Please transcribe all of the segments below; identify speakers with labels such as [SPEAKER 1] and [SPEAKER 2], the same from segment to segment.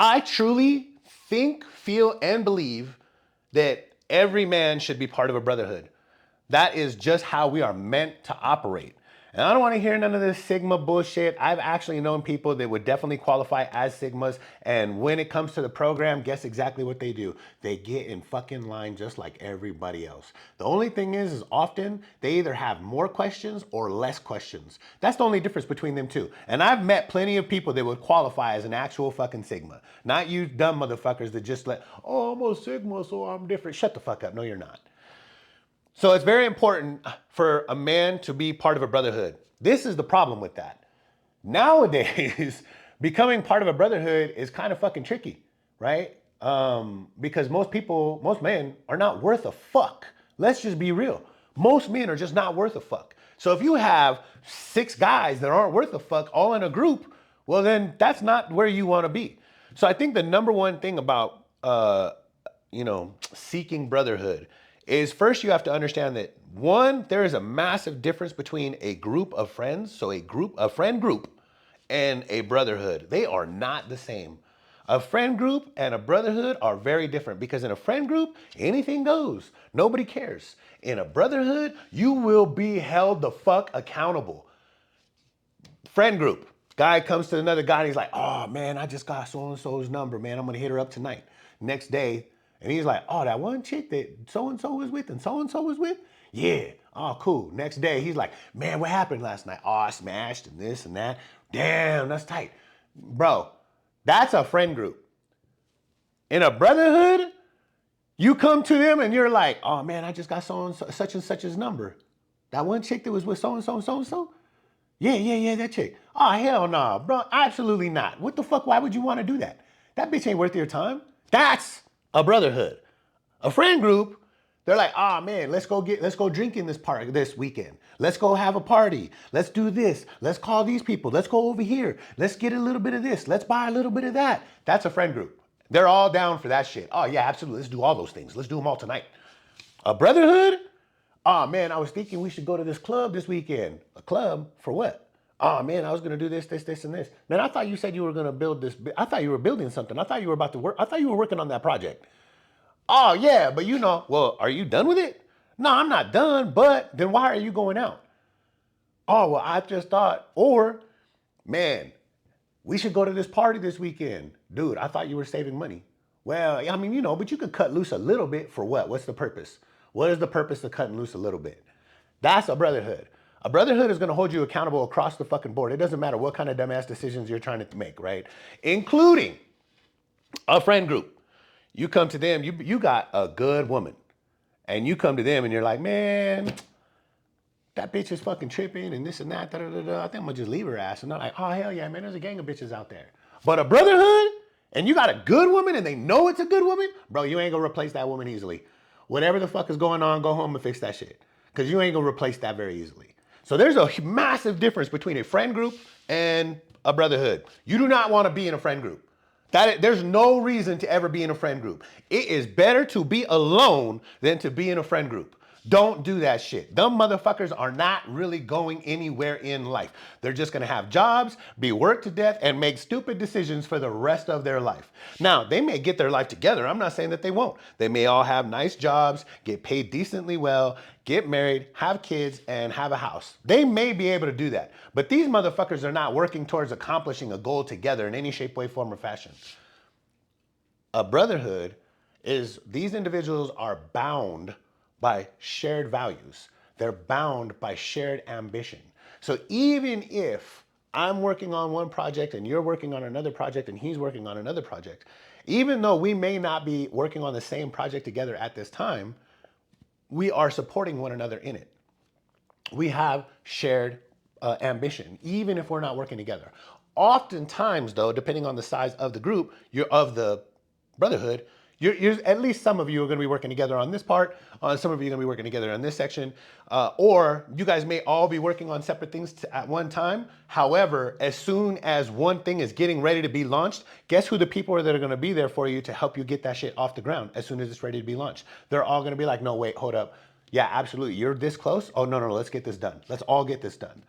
[SPEAKER 1] I truly think, feel, and believe that every man should be part of a brotherhood. That is just how we are meant to operate. And I don't want to hear none of this Sigma bullshit. I've actually known people that would definitely qualify as Sigmas. And when it comes to the program, guess exactly what they do. They get in fucking line just like everybody else. The only thing is often they either have more questions or less questions. That's the only difference between them two. And I've met plenty of people that would qualify as an actual fucking Sigma. Not you dumb motherfuckers that just let, oh, I'm a Sigma, so I'm different. Shut the fuck up. No, you're not. So it's very important for a man to be part of a brotherhood. This is the problem with that. Nowadays, becoming part of a brotherhood is kind of fucking tricky, right? Because most men are not worth a fuck. Let's just be real. Most men are just not worth a fuck. So if you have 6 guys that aren't worth a fuck all in a group, well then that's not where you want to be. So I think the number one thing about seeking brotherhood is first you have to understand that one, there is a massive difference between a group of friends, so a friend group, and a brotherhood. They are not the same. A friend group and a brotherhood are very different because in a friend group, anything goes. Nobody cares. In a brotherhood, you will be held the fuck accountable. Friend group. Guy comes to another guy and he's like, oh man, I just got so-and-so's number, man. I'm gonna hit her up tonight. Next day, and he's like, oh, that one chick that so-and-so was with and so-and-so was with? Yeah, oh, cool. Next day, he's like, man, what happened last night? Oh, I smashed and this and that. Damn, that's tight. Bro, that's a friend group. In a brotherhood, you come to them and you're like, oh man, I just got so-and-so, such and such's number. That one chick that was with so-and-so and so-and-so? Yeah, that chick. Oh, hell no, bro, absolutely not. What the fuck, why would you want to do that? That bitch ain't worth your time. That's a brotherhood. A friend group, they're like, oh man, let's go drink in this park this weekend. Let's go have a party. Let's do this. Let's call these people. Let's go over here. Let's get a little bit of this. Let's buy a little bit of that. That's a friend group. They're all down for that shit. Oh yeah, absolutely. Let's do all those things. Let's do them all tonight. A brotherhood? Oh man, I was thinking we should go to this club this weekend. A club for what? Oh man, I was gonna do this, and this. Man, I thought you said you were gonna build this. I thought you were building something. I thought you were about to work. I thought you were working on that project. Oh yeah, but well, are you done with it? No, I'm not done, but then why are you going out? Oh, well, I just thought, or man, we should go to this party this weekend. Dude, I thought you were saving money. Well, I mean, but you could cut loose a little bit for what? What's the purpose? What is the purpose of cutting loose a little bit? That's a brotherhood. A brotherhood is going to hold you accountable across the fucking board. It doesn't matter what kind of dumbass decisions you're trying to make, right? Including a friend group. You come to them, you got a good woman. And you come to them and you're like, man, that bitch is fucking tripping and this and that. Da, da, da, da. I think I'm going to just leave her ass. And they're like, oh, hell yeah, man, there's a gang of bitches out there. But a brotherhood, and you got a good woman and they know it's a good woman, bro, you ain't going to replace that woman easily. Whatever the fuck is going on, go home and fix that shit. Because you ain't going to replace that very easily. So there's a massive difference between a friend group and a brotherhood. You do not want to be in a friend group. There's no reason to ever be in a friend group. It is better to be alone than to be in a friend group. Don't do that shit. Them motherfuckers are not really going anywhere in life. They're just gonna have jobs, be worked to death, and make stupid decisions for the rest of their life. Now, they may get their life together. I'm not saying that they won't. They may all have nice jobs, get paid decently well, get married, have kids, and have a house. They may be able to do that. But these motherfuckers are not working towards accomplishing a goal together in any shape, way, form, or fashion. A brotherhood is these individuals are bound by shared values. They're bound by shared ambition. So even if I'm working on one project and you're working on another project and he's working on another project, even though we may not be working on the same project together at this time, we are supporting one another in it. We have shared ambition, even if we're not working together. Oftentimes, though, depending on the size of the group, of the brotherhood, you're at least some of you are going to be working together on this part. Some of you are going to be working together on this section. Or you guys may all be working on separate things at one time. However, as soon as one thing is getting ready to be launched, guess who the people are that are going to be there for you to help you get that shit off the ground as soon as it's ready to be launched? They're all going to be like, no, wait, hold up. Yeah, absolutely. You're this close? Oh, no, let's get this done. Let's all get this done.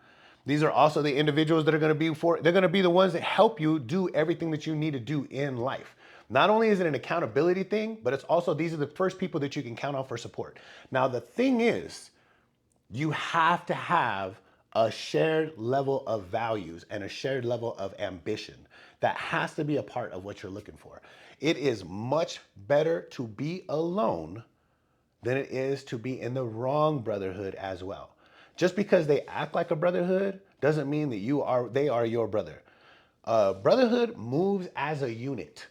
[SPEAKER 1] These are also the individuals that are going to be they're going to be the ones that help you do everything that you need to do in life. Not only is it an accountability thing, but it's also these are the first people that you can count on for support. Now, the thing is, you have to have a shared level of values and a shared level of ambition. That has to be a part of what you're looking for. It is much better to be alone than it is to be in the wrong brotherhood as well. Just because they act like a brotherhood doesn't mean that they are your brother. Brotherhood moves as a unit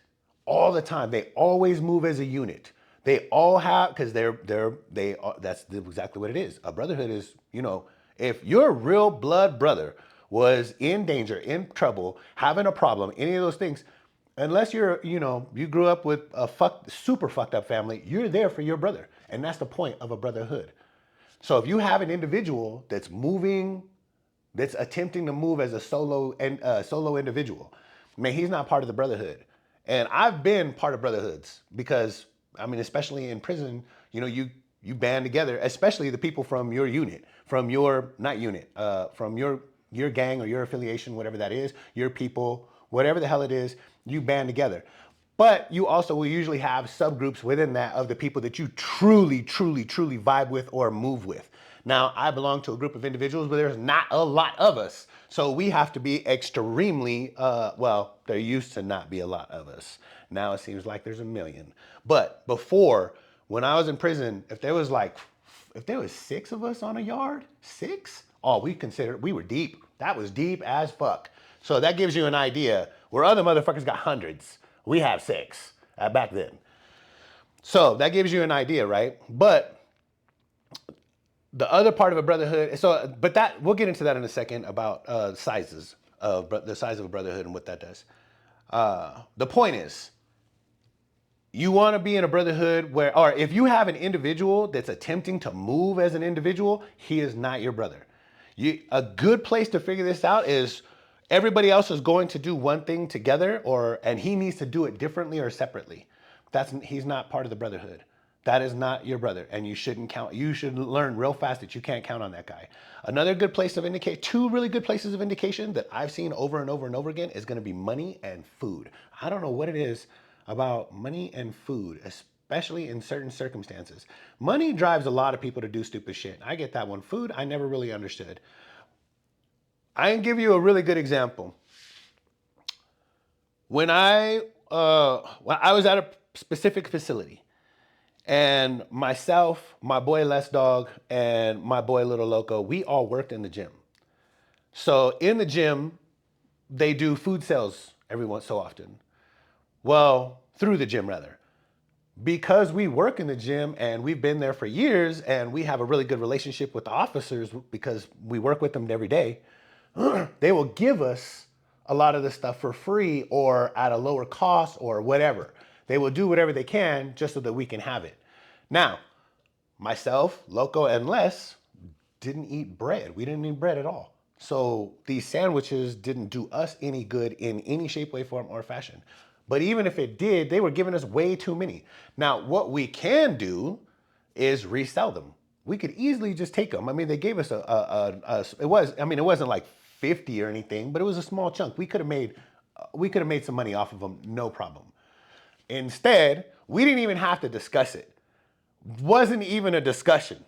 [SPEAKER 1] all the time. They always move as a unit. They all have, because they are, that's exactly what it is. A brotherhood is, if your real blood brother was in danger, in trouble, having a problem, any of those things, unless you grew up with a super fucked up family, you're there for your brother. And that's the point of a brotherhood. So if you have an individual that's attempting to move as a solo individual, man, he's not part of the brotherhood. And I've been part of brotherhoods because, I mean, especially in prison, you band together, especially the people from your unit, from your not unit, from your gang or your affiliation, whatever that is, your people, whatever the hell it is, you band together. But you also will usually have subgroups within that of the people that you truly, truly, truly vibe with or move with. Now, I belong to a group of individuals where there's not a lot of us. So we have to be extremely, there used to not be a lot of us. Now it seems like there's a million. But before, when I was in prison, if there was 6 of us on a yard, 6? Oh, we were deep. That was deep as fuck. So that gives you an idea where other motherfuckers got hundreds. We have 6 back then. So that gives you an idea, right? But the other part of a brotherhood, we'll get into that in a second about sizes of the size of a brotherhood and what that does. The point is, you want to be in a brotherhood or if you have an individual that's attempting to move as an individual, he is not your brother. A good place to figure this out is everybody else is going to do one thing together, and he needs to do it differently or separately. He's not part of the brotherhood. That is not your brother, and you shouldn't count. You should learn real fast that you can't count on that guy. Another good place of indication, 2 really good places of indication that I've seen over and over and over again is going to be money and food. I don't know what it is about money and food, especially in certain circumstances. Money drives a lot of people to do stupid shit. I get that one. Food, I never really understood. I can give you a really good example. When I was at a specific facility, and myself, my boy Les Dog, and my boy Little Loco, we all worked in the gym. So in the gym, they do food sales every once so often. Well, through the gym rather. Because we work in the gym and we've been there for years and we have a really good relationship with the officers because we work with them every day, they will give us a lot of this stuff for free or at a lower cost or whatever. They will do whatever they can just so that we can have it. Now, myself, Loco, and Les didn't eat bread. We didn't eat bread at all. So these sandwiches didn't do us any good in any shape, way, form, or fashion. But even if it did, they were giving us way too many. Now, what we can do is resell them. We could easily just take them. I mean, they gave us it wasn't like 50 or anything, but it was a small chunk. We could have made some money off of them, no problem. Instead, we didn't even have to discuss it. Wasn't even a discussion.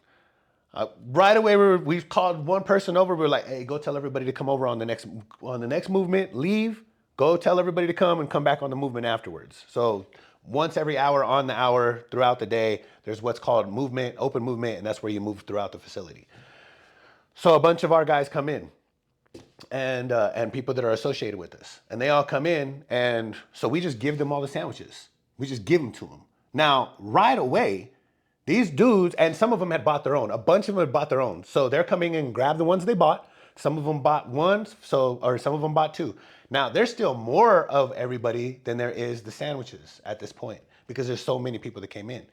[SPEAKER 1] Right away, we called one person over. We were like, "Hey, go tell everybody to come over on the next movement. Leave. Go tell everybody to come and come back on the movement afterwards." So once every hour on the hour throughout the day, there's what's called movement, open movement, and that's where you move throughout the facility. So a bunch of our guys come in, and people that are associated with us, and they all come in, and so we just give them all the sandwiches. We just give them to them. Now, right away, these dudes, and some of them had bought their own. A bunch of them had bought their own. So they're coming in and grab the ones they bought. Some of them bought one, or some of them bought 2. Now, there's still more of everybody than there is the sandwiches at this point because there's so many people that came in.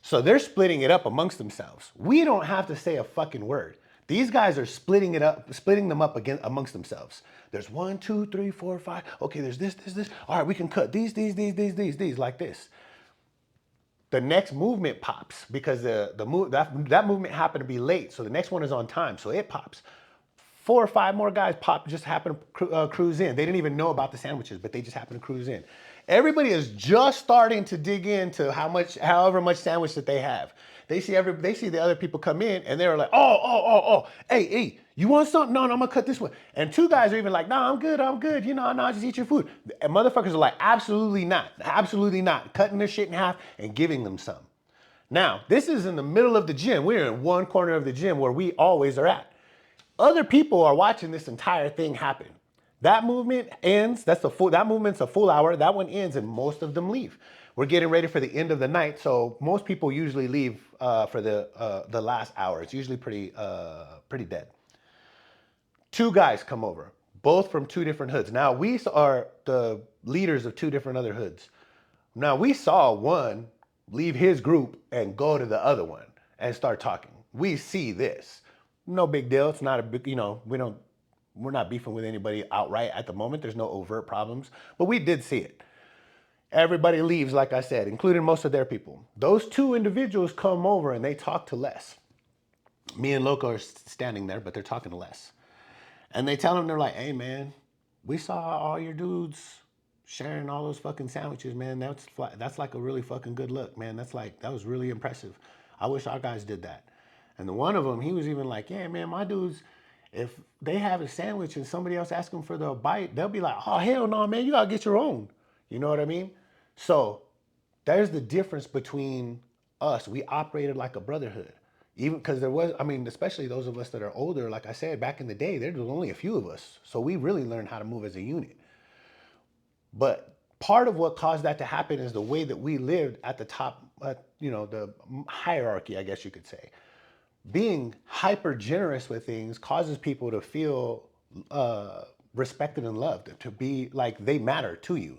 [SPEAKER 1] So they're splitting it up amongst themselves. We don't have to say a fucking word. These guys are splitting them up again amongst themselves. There's 1, 2, 3, 4, 5. Okay, there's this. All right, we can cut these, like this. The next movement pops because that movement happened to be late. So the next one is on time. So it pops. 4 or 5 more guys just happen to cruise in. They didn't even know about the sandwiches, but they just happened to cruise in. Everybody is just starting to dig into however much sandwich that they have. They see the other people come in, and they're like, hey, you want something? No, I'm gonna cut this one. And 2 guys are even like, no, I'm good. No, just eat your food. And motherfuckers are like, absolutely not, cutting their shit in half and giving them some. Now, this is in the middle of the gym. We're in one corner of the gym where we always are at. Other people are watching this entire thing happen. That movement ends. That movement's a full hour. That one ends, and most of them leave. We're getting ready for the end of the night, so most people usually leave for the last hour. It's usually pretty dead. 2 guys come over, both from 2 different hoods. Now we are the leaders of 2 different other hoods. Now we saw one leave his group and go to the other one and start talking. We see this. No big deal. It's not a big, we're not beefing with anybody outright at the moment. There's no overt problems, but we did see it. Everybody leaves, like I said, including most of their people. Those 2 individuals come over and they talk to Les. Me and Loco are standing there, but they're talking to Les. And they tell him, they're like, hey man, we saw all your dudes sharing all those fucking sandwiches, man. That's like a really fucking good look, man. That was really impressive. I wish our guys did that. And the one of them, he was even like, yeah, man, my dudes, if they have a sandwich and somebody else asks them for the bite, they'll be like, oh, hell no, man, you gotta get your own. You know what I mean? So there's the difference between us. We operated like a brotherhood. Even because especially those of us that are older, like I said, back in the day, there was only a few of us. So we really learned how to move as a unit. But part of what caused that to happen is the way that we lived at the top, the hierarchy, I guess you could say. Being hyper generous with things causes people to feel respected and loved, to be like they matter to you.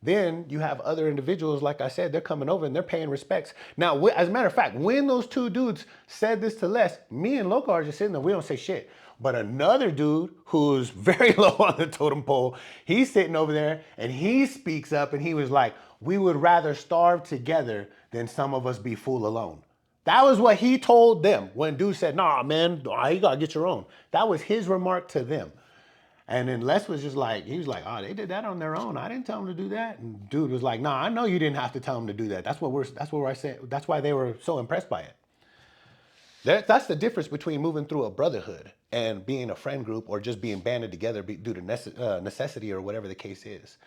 [SPEAKER 1] Then you have other individuals, like I said, they're coming over and they're paying respects. Now, as a matter of fact, when those 2 dudes said this to Les, me and Loco are just sitting there, we don't say shit. But another dude who's very low on the totem pole, he's sitting over there and he speaks up and he was like, we would rather starve together than some of us be full alone. That was what he told them when dude said, nah, man, you gotta get your own. That was his remark to them. And then Les was just like, he was like, oh, they did that on their own. I didn't tell them to do that. And dude was like, nah, I know you didn't have to tell them to do that. That's what I said. That's why they were so impressed by it. That's the difference between moving through a brotherhood and being a friend group or just being banded together due to necessity or whatever the case is.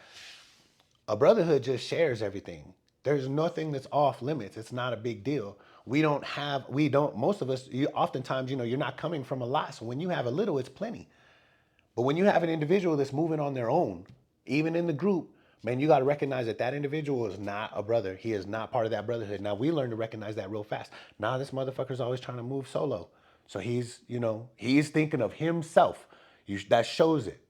[SPEAKER 1] A brotherhood just shares everything. There's nothing that's off limits. It's not a big deal. Most of us, oftentimes, you're not coming from a lot. So when you have a little, it's plenty. But when you have an individual that's moving on their own, even in the group, man, you got to recognize that individual is not a brother. He is not part of that brotherhood. Now, we learn to recognize that real fast. Now, this motherfucker's always trying to move solo. So he's thinking of himself. That shows it.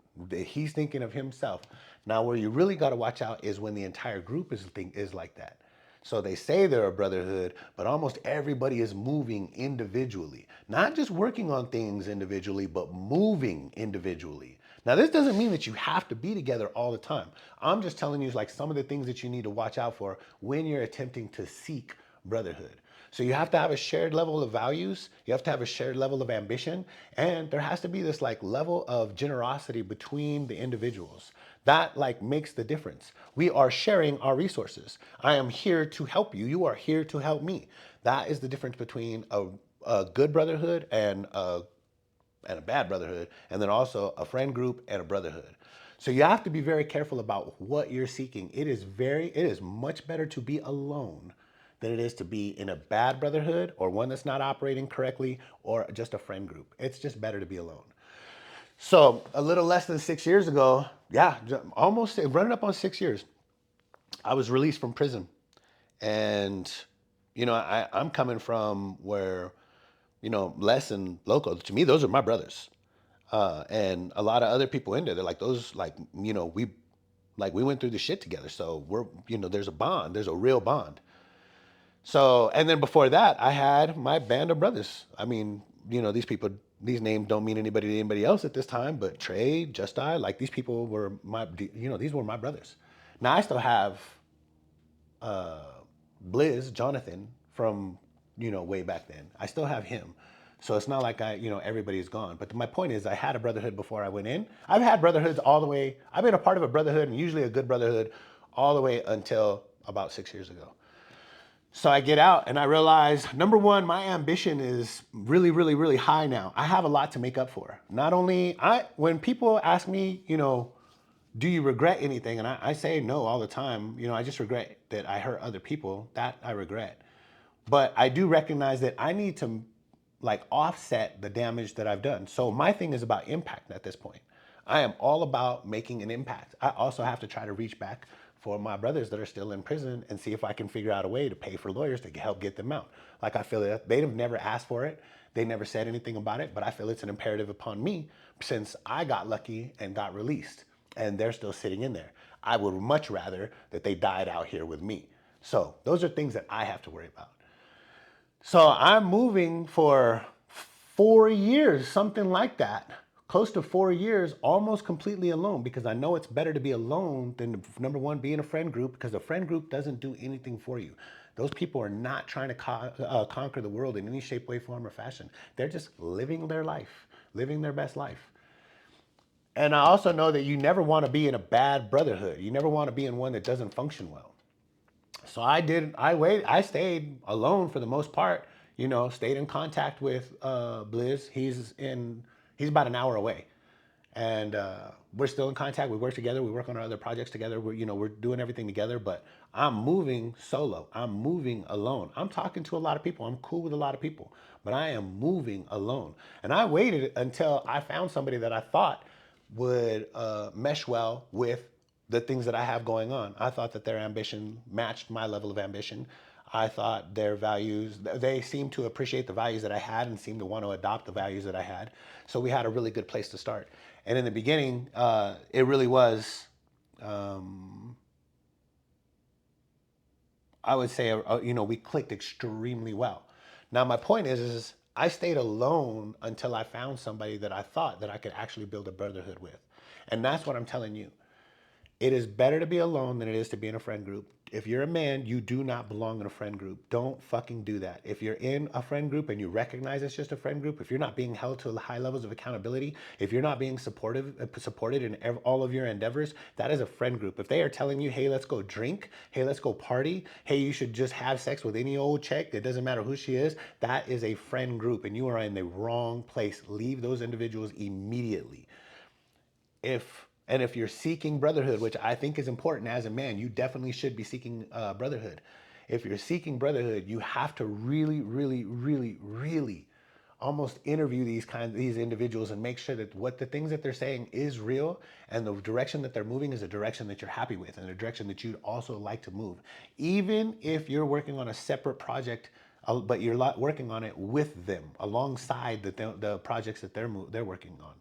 [SPEAKER 1] He's thinking of himself. Now, where you really got to watch out is when the entire group is like that. So they say they're a brotherhood, but almost everybody is moving individually. Not just working on things individually, but moving individually. Now, this doesn't mean that you have to be together all the time. I'm just telling you like some of the things that you need to watch out for when you're attempting to seek brotherhood. So you have to have a shared level of values, you have to have a shared level of ambition, and there has to be this like level of generosity between the individuals. That like makes the difference. We are sharing our resources. I am here to help you. You are here to help me. That is the difference between a good brotherhood and a bad brotherhood, and then also a friend group and a brotherhood. So you have to be very careful about what you're seeking. It is much better to be alone than it is to be in a bad brotherhood or one that's not operating correctly or just a friend group. It's just better to be alone. So a little less than 6 years ago, almost running up on 6 years, I was released from prison. And, I'm coming from where, Les and Loco, to me, those are my brothers. And a lot of other people in there, they're like, those, like, we went through the shit together. So there's a bond, there's a real bond. So, and then before that, I had my band of brothers. I mean, these names don't mean anybody to anybody else at this time, but Trey, Just I, like these people were these were my brothers. Now I still have Blizz, Jonathan, from, way back then. I still have him. So it's not like everybody's gone. But my point is, I had a brotherhood before I went in. I've had brotherhoods all the way. I've been a part of a brotherhood, and usually a good brotherhood, all the way until about 6 years ago. So I get out and I realize, number one, my ambition is really, really, really high now. I have a lot to make up for. Not only when people ask me, do you regret anything? And I say no all the time. I just regret that I hurt other people. That I regret. But I do recognize that I need to like offset the damage that I've done. So my thing is about impact at this point. I am all about making an impact. I also have to try to reach back for my brothers that are still in prison and see if I can figure out a way to pay for lawyers to help get them out. Like I feel that they've never asked for it. They never said anything about it, but I feel it's an imperative upon me since I got lucky and got released and they're still sitting in there. I would much rather that they died out here with me. So those are things that I have to worry about. So I'm moving for 4 years, something like that, close to 4 years, almost completely alone, because I know it's better to be alone than, number one, be in a friend group, because a friend group doesn't do anything for you. Those people are not trying to conquer the world in any shape, way, form, or fashion. They're just living their life, living their best life. And I also know that you never want to be in a bad brotherhood. You never want to be in one that doesn't function well. So I stayed alone for the most part, stayed in contact with Blizz. He's about an hour away. And we're still in contact. We work together. We work on our other projects together. We're doing everything together, but I'm moving solo. I'm moving alone. I'm talking to a lot of people. I'm cool with a lot of people, but I am moving alone. And I waited until I found somebody that I thought would mesh well with the things that I have going on. I thought that their ambition matched my level of ambition. I thought their values, they seemed to appreciate the values that I had and seemed to want to adopt the values that I had. So we had a really good place to start. And in the beginning, it really was, I would say, we clicked extremely well. Now, my point is I stayed alone until I found somebody that I thought that I could actually build a brotherhood with. And that's what I'm telling you. It is better to be alone than it is to be in a friend group. If you're a man, you do not belong in a friend group. Don't fucking do that. If you're in a friend group and you recognize it's just a friend group, if you're not being held to high levels of accountability, if you're not being supported in all of your endeavors, that is a friend group. If they are telling you, hey, let's go drink, hey, let's go party, hey, you should just have sex with any old chick, it doesn't matter who she is, that is a friend group and you are in the wrong place. Leave those individuals immediately. If you're seeking brotherhood, which I think is important as a man, you definitely should be seeking brotherhood. If you're seeking brotherhood, you have to really, really, really, really almost interview these individuals and make sure that what the things that they're saying is real and the direction that they're moving is a direction that you're happy with and a direction that you'd also like to move. Even if you're working on a separate project, but you're working on it with them alongside the projects that they're working on.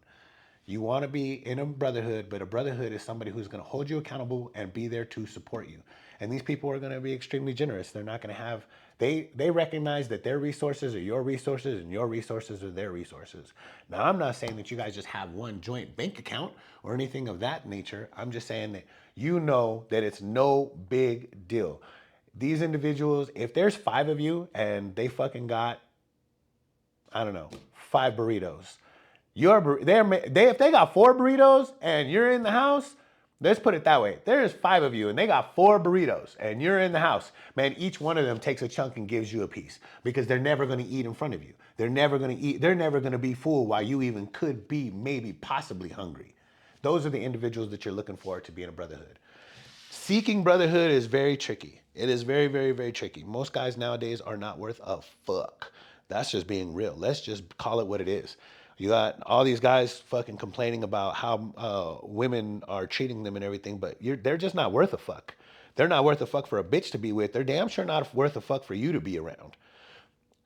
[SPEAKER 1] You want to be in a brotherhood, but a brotherhood is somebody who's going to hold you accountable and be there to support you. And these people are going to be extremely generous. They're not going to have, they recognize that their resources are your resources and your resources are their resources. Now, I'm not saying that you guys just have one joint bank account or anything of that nature. I'm just saying that you know that it's no big deal. These individuals, if there's 5 of you and they fucking got, I don't know, 5 burritos, if they got 4 burritos and you're in the house, let's put it that way. There's 5 of you and they got 4 burritos and you're in the house. Man, each one of them takes a chunk and gives you a piece because they're never going to eat in front of you. They're never going to eat. They're never going to be full while you even could be maybe possibly hungry. Those are the individuals that you're looking for to be in a brotherhood. Seeking brotherhood is very tricky. It is very, very, very tricky. Most guys nowadays are not worth a fuck. That's just being real. Let's just call it what it is. You got all these guys fucking complaining about how women are treating them and everything, but they're just not worth a fuck. They're not worth a fuck for a bitch to be with. They're damn sure not worth a fuck for you to be around.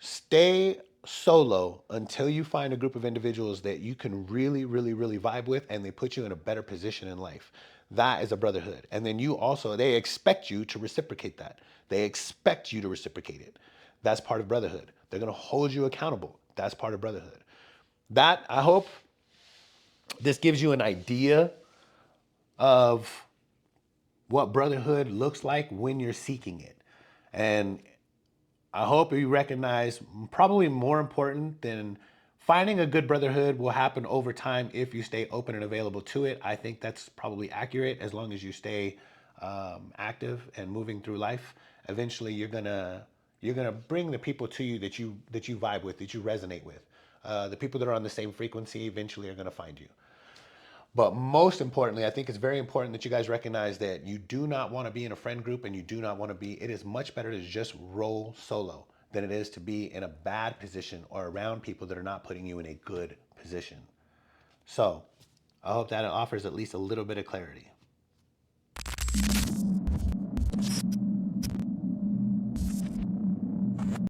[SPEAKER 1] Stay solo until you find a group of individuals that you can really, really, really vibe with and they put you in a better position in life. That is a brotherhood. And then they expect you to reciprocate that. They expect you to reciprocate it. That's part of brotherhood. They're going to hold you accountable. That's part of brotherhood. I hope this gives you an idea of what brotherhood looks like when you're seeking it. And I hope you recognize, probably more important than Finding a good brotherhood will happen over time if you stay open and available to it. I think that's probably accurate as long as you stay active and moving through life. Eventually, you're gonna bring the people to you that you vibe with, that you resonate with. The people that are on the same frequency eventually are gonna find you. But most importantly, I think it's very important that you guys recognize that you do not want to be in a friend group and you do not want to be, it is much better to just roll solo than it is to be in a bad position or around people that are not putting you in a good position. So I hope that it offers at least a little bit of clarity.